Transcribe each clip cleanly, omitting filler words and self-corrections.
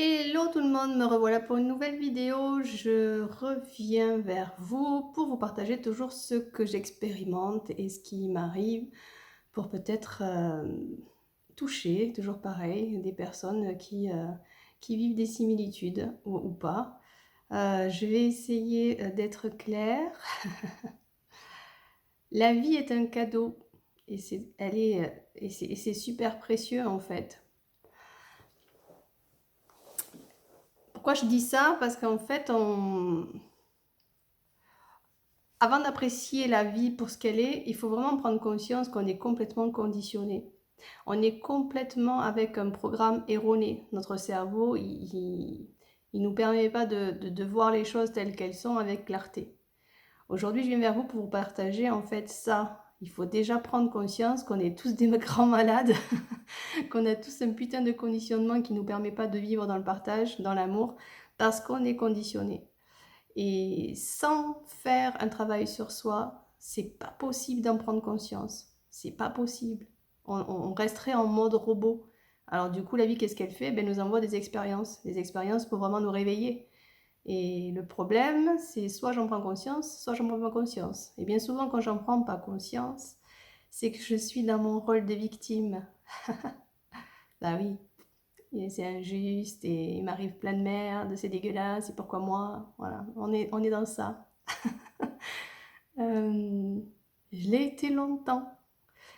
Hello tout le monde, me revoilà pour une nouvelle vidéo. Je reviens vers vous pour vous partager toujours ce que j'expérimente et ce qui m'arrive pour peut-être toucher, toujours pareil, des personnes qui vivent des similitudes ou pas. Je vais essayer d'être claire. La vie est un cadeau et c'est super précieux en fait. Pourquoi je dis ça? Parce qu'en fait, avant d'apprécier la vie pour ce qu'elle est, il faut vraiment prendre conscience qu'on est complètement conditionné. On est complètement avec un programme erroné. Notre cerveau, il nous permet pas de voir les choses telles qu'elles sont avec clarté. Aujourd'hui, je viens vers vous pour vous partager en fait ça. Il faut déjà prendre conscience qu'on est tous des grands malades, qu'on a tous un putain de conditionnement qui ne nous permet pas de vivre dans le partage, dans l'amour, parce qu'on est conditionné. Et sans faire un travail sur soi, c'est pas possible d'en prendre conscience. C'est pas possible. On resterait en mode robot. Alors du coup, la vie, qu'est-ce qu'elle fait? Ben, elle nous envoie des expériences pour vraiment nous réveiller. Et le problème, c'est soit j'en prends conscience, soit j'en prends pas conscience. Et bien souvent, quand j'en prends pas conscience, c'est que je suis dans mon rôle de victime. Bah oui, et c'est injuste, et il m'arrive plein de merde, c'est dégueulasse, et pourquoi moi? Voilà, on est dans ça. Euh, je l'ai été longtemps.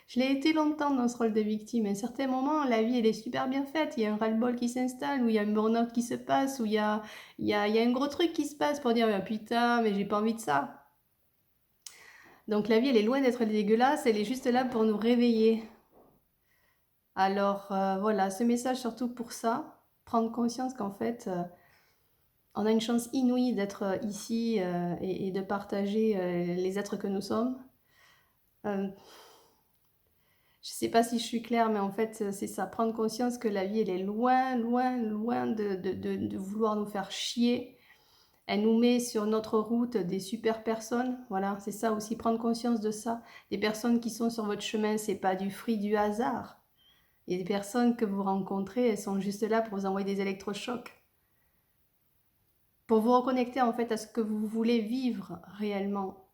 Je l'ai été longtemps dans ce rôle de victime. À un certain moment, la vie, elle est super bien faite. Il y a un ras-le-bol qui s'installe, ou il y a un burn-out qui se passe, ou il y a un gros truc qui se passe pour dire ah, putain, mais j'ai pas envie de ça. Donc la vie, elle est loin d'être dégueulasse, elle est juste là pour nous réveiller. Alors voilà, ce message surtout pour ça, prendre conscience qu'en fait, on a une chance inouïe d'être ici et de partager les êtres que nous sommes. Euh, Je sais pas si je suis claire, mais en fait, c'est ça, prendre conscience que la vie, elle est loin, loin, loin de vouloir nous faire chier. Elle nous met sur notre route des super personnes. Voilà, c'est ça aussi, prendre conscience de ça. Des personnes qui sont sur votre chemin, c'est pas du fruit du hasard. Et des personnes que vous rencontrez, elles sont juste là pour vous envoyer des électrochocs. Pour vous reconnecter en fait à ce que vous voulez vivre réellement.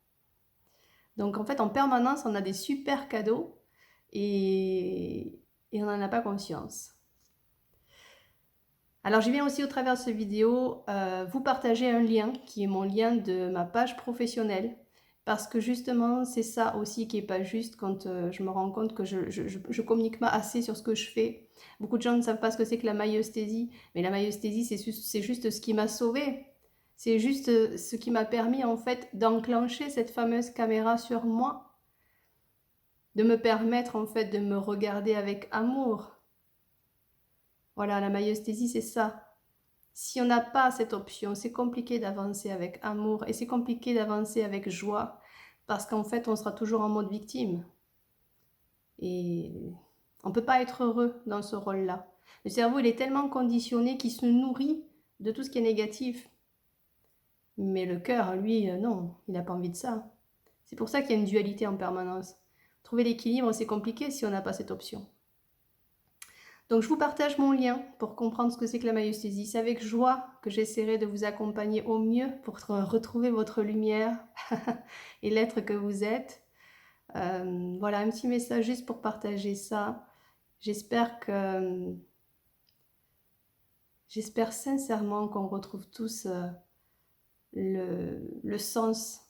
Donc en fait, en permanence, on a des super cadeaux et on n'en a pas conscience. Alors je viens aussi au travers de cette vidéo vous partager un lien qui est mon lien de ma page professionnelle parce que justement c'est ça aussi qui est pas juste quand je me rends compte que je communique pas assez sur ce que je fais. Beaucoup de gens ne savent pas ce que c'est que la maïeusthésie, mais la maïeusthésie c'est juste ce qui m'a sauvée. C'est juste ce qui m'a permis en fait d'enclencher cette fameuse caméra sur moi, de me permettre en fait de me regarder avec amour. Voilà, la maïeusthésie c'est ça. Si on n'a pas cette option, c'est compliqué d'avancer avec amour et c'est compliqué d'avancer avec joie parce qu'en fait, on sera toujours en mode victime. Et on ne peut pas être heureux dans ce rôle-là. Le cerveau, il est tellement conditionné qu'il se nourrit de tout ce qui est négatif. Mais le cœur, lui, non, il n'a pas envie de ça. C'est pour ça qu'il y a une dualité en permanence. Trouver l'équilibre, c'est compliqué si on n'a pas cette option. Donc je vous partage mon lien pour comprendre ce que c'est que la maïeusthésie. C'est avec joie que j'essaierai de vous accompagner au mieux pour retrouver votre lumière et l'être que vous êtes. Voilà, un petit message juste pour partager ça. J'espère j'espère sincèrement qu'on retrouve tous le sens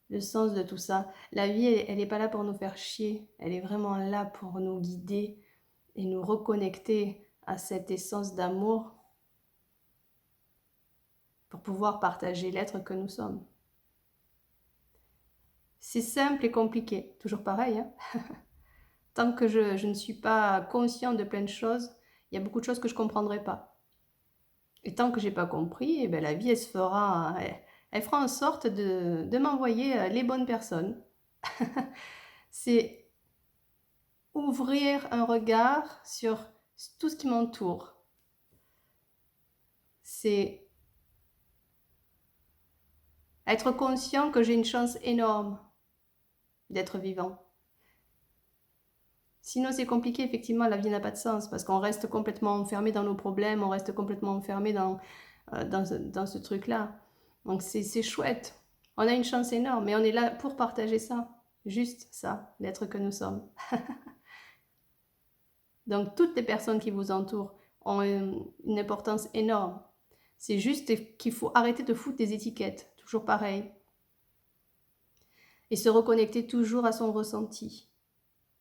de tout ça. La vie, elle n'est pas là pour nous faire chier. Elle est vraiment là pour nous guider et nous reconnecter à cette essence d'amour pour pouvoir partager l'être que nous sommes. C'est simple et compliqué, toujours pareil. Hein. Tant que je ne suis pas conscient de plein de choses, il y a beaucoup de choses que je ne comprendrai pas. Et tant que je n'ai pas compris, eh ben, la vie, elle fera en sorte de m'envoyer les bonnes personnes. C'est ouvrir un regard sur tout ce qui m'entoure. C'est être conscient que j'ai une chance énorme d'être vivant. Sinon, c'est compliqué, effectivement, la vie n'a pas de sens, parce qu'on reste complètement enfermé dans nos problèmes, on reste complètement enfermé dans ce truc-là. Donc, c'est chouette. On a une chance énorme, et on est là pour partager ça. Juste ça, l'être que nous sommes. Donc, toutes les personnes qui vous entourent ont une importance énorme. C'est juste qu'il faut arrêter de foutre des étiquettes, toujours pareil. Et se reconnecter toujours à son ressenti.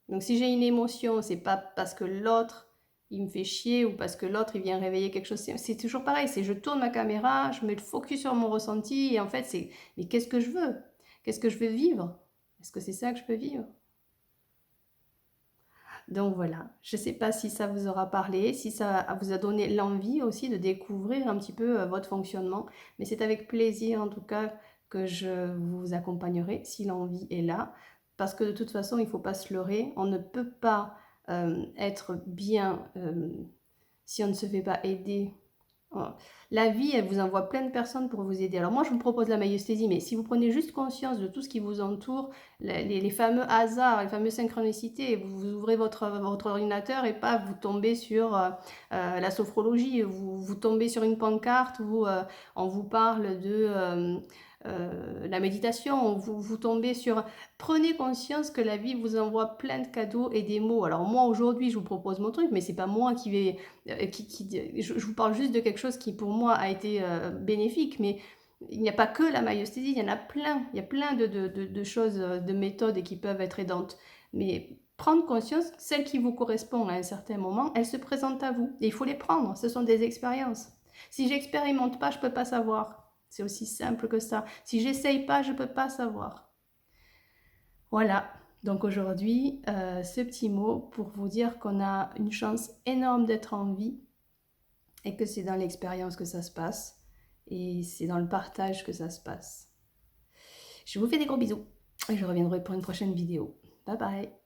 Donc si j'ai une émotion, c'est pas parce que l'autre il me fait chier ou parce que l'autre il vient réveiller quelque chose. C'est toujours pareil, c'est je tourne ma caméra, je mets le focus sur mon ressenti et en fait c'est mais qu'est-ce que je veux? Qu'est-ce que je veux vivre? Est-ce que c'est ça que je peux vivre? Donc voilà, je ne sais pas si ça vous aura parlé, si ça vous a donné l'envie aussi de découvrir un petit peu votre fonctionnement, mais c'est avec plaisir en tout cas que je vous accompagnerai si l'envie est là, parce que de toute façon il ne faut pas se leurrer, on ne peut pas être bien si on ne se fait pas aider. La vie, elle vous envoie plein de personnes pour vous aider. Alors moi, je vous propose la maïesthésie, mais si vous prenez juste conscience de tout ce qui vous entoure, les fameux hasards, les fameuses synchronicités, vous ouvrez votre ordinateur et pas vous tombez sur la sophrologie, vous tombez sur une pancarte où on vous parle de la méditation, vous tombez sur... Prenez conscience que la vie vous envoie plein de cadeaux et des mots. Alors moi, aujourd'hui, je vous propose mon truc, mais c'est pas moi qui vais... je vous parle juste de quelque chose qui pour moi a été bénéfique, mais il n'y a pas que la maïesthésie, il y en a plein, il y a plein de choses, de méthodes et qui peuvent être aidantes. Mais prendre conscience, celle qui vous correspond à un certain moment, elle se présente à vous. Et il faut les prendre, ce sont des expériences. Si j'expérimente pas, je peux pas savoir. C'est aussi simple que ça. Si j'essaye pas, je peux pas savoir. Voilà. Donc aujourd'hui, ce petit mot pour vous dire qu'on a une chance énorme d'être en vie et que c'est dans l'expérience que ça se passe et c'est dans le partage que ça se passe. Je vous fais des gros bisous et je reviendrai pour une prochaine vidéo. Bye bye.